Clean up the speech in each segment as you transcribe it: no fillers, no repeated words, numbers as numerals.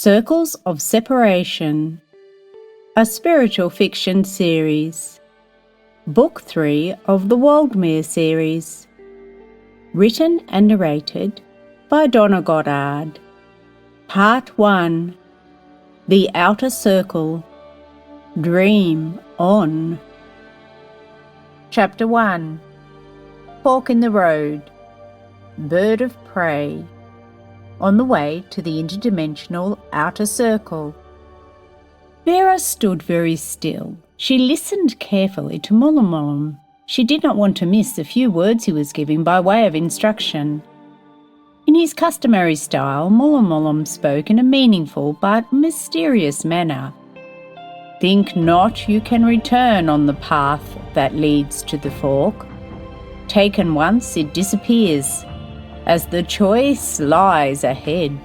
Circles of Separation, a spiritual fiction series. Book 3 of the Waldmeer series. Written and narrated by Donna Goddard. Part 1. The Outer Circle. Dream On. Chapter 1. Fork in the Road. Bird of Prey. On the way to the interdimensional outer circle. Vera stood very still. She listened carefully to Mullum. She did not want to miss the few words he was giving by way of instruction. In his customary style, Mullum spoke in a meaningful but mysterious manner. Think not you can return on the path that leads to the fork. Taken once, it disappears. As the choice lies ahead,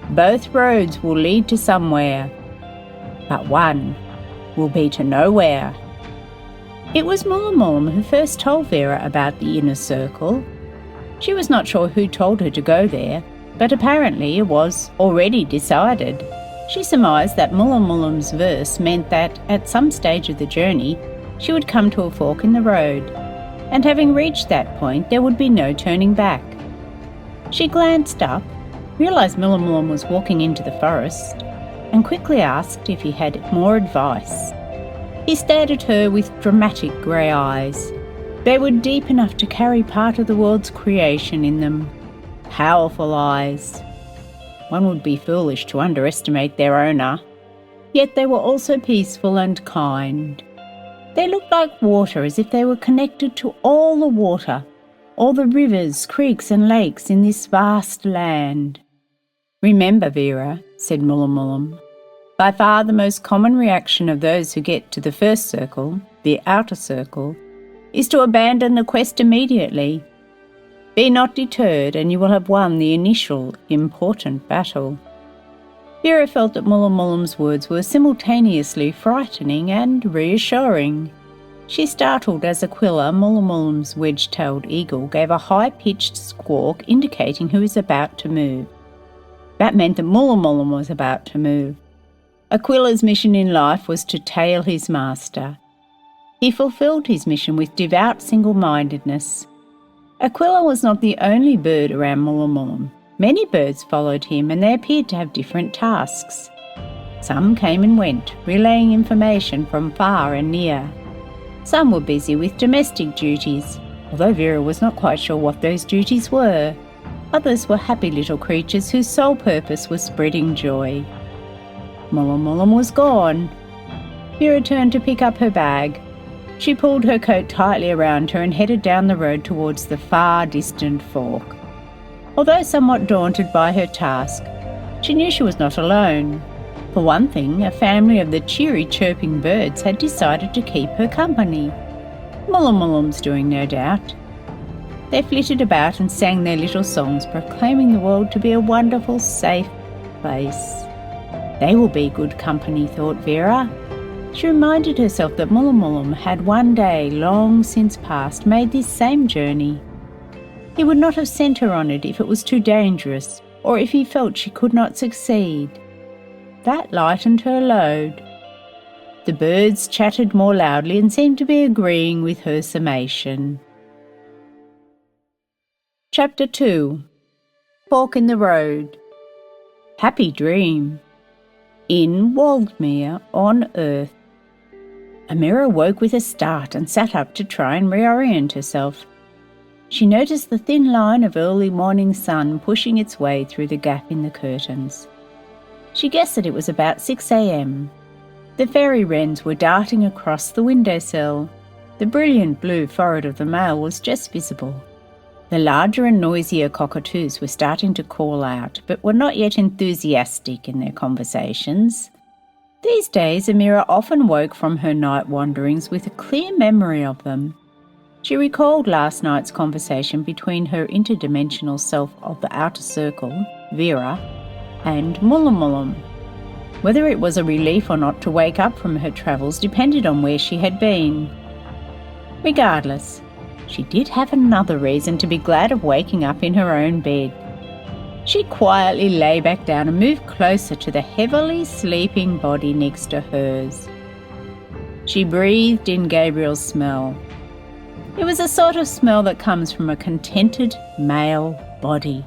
both roads will lead to somewhere, but one will be to nowhere. It was Mullum who first told Vera about the inner circle. She was not sure who told her to go there, but apparently it was already decided. She surmised that Mullum's verse meant that at some stage of the journey she would come to a fork in the road, and having reached that point there would be no turning back. She glanced up, realised Mullum was walking into the forest, and quickly asked if he had more advice. He stared at her with dramatic grey eyes. They were deep enough to carry part of the world's creation in them. Powerful eyes. One would be foolish to underestimate their owner. Yet they were also peaceful and kind. They looked like water, as if they were connected to all the water, all the rivers, creeks and lakes in this vast land. Remember, Vera, said Mullum, by far the most common reaction of those who get to the first circle, the outer circle, is to abandon the quest immediately. Be not deterred, and you will have won the initial important battle. Vera felt that Mullum's words were simultaneously frightening and reassuring. She startled as Aquila, Mullum's wedge-tailed eagle, gave a high-pitched squawk indicating he was about to move. That meant that Mullum was about to move. Aquila's mission in life was to tail his master. He fulfilled his mission with devout single-mindedness. Aquila was not the only bird around Mullum. Many birds followed him, and they appeared to have different tasks. Some came and went, relaying information from far and near. Some were busy with domestic duties, although Vera was not quite sure what those duties were. Others were happy little creatures whose sole purpose was spreading joy. Mullum was gone. Vera turned to pick up her bag. She pulled her coat tightly around her and headed down the road towards the far distant fork. Although somewhat daunted by her task, she knew she was not alone. For one thing, a family of the cheery chirping birds had decided to keep her company. Mullum's doing, no doubt. They flitted about and sang their little songs, proclaiming the world to be a wonderful, safe place. They will be good company, thought Vera. She reminded herself that Mullum had one day, long since past, made this same journey. He would not have sent her on it if it was too dangerous, or if he felt she could not succeed. That lightened her load. The birds chattered more loudly and seemed to be agreeing with her summation. Chapter 2. Fork in the Road. Happy Dream. In Waldmeer, on Earth. Amira woke with a start and sat up to try and reorient herself. She noticed the thin line of early morning sun pushing its way through the gap in the curtains. She guessed that it was about 6 a.m. The fairy wrens were darting across the windowsill. The brilliant blue forehead of the male was just visible. The larger and noisier cockatoos were starting to call out, but were not yet enthusiastic in their conversations. These days, Amira often woke from her night wanderings with a clear memory of them. She recalled last night's conversation between her interdimensional self of the outer circle, Vera, and Mullum. Whether it was a relief or not to wake up from her travels depended on where she had been. Regardless, she did have another reason to be glad of waking up in her own bed. She quietly lay back down and moved closer to the heavily sleeping body next to hers. She breathed in Gabriel's smell. It was a sort of smell that comes from a contented male body.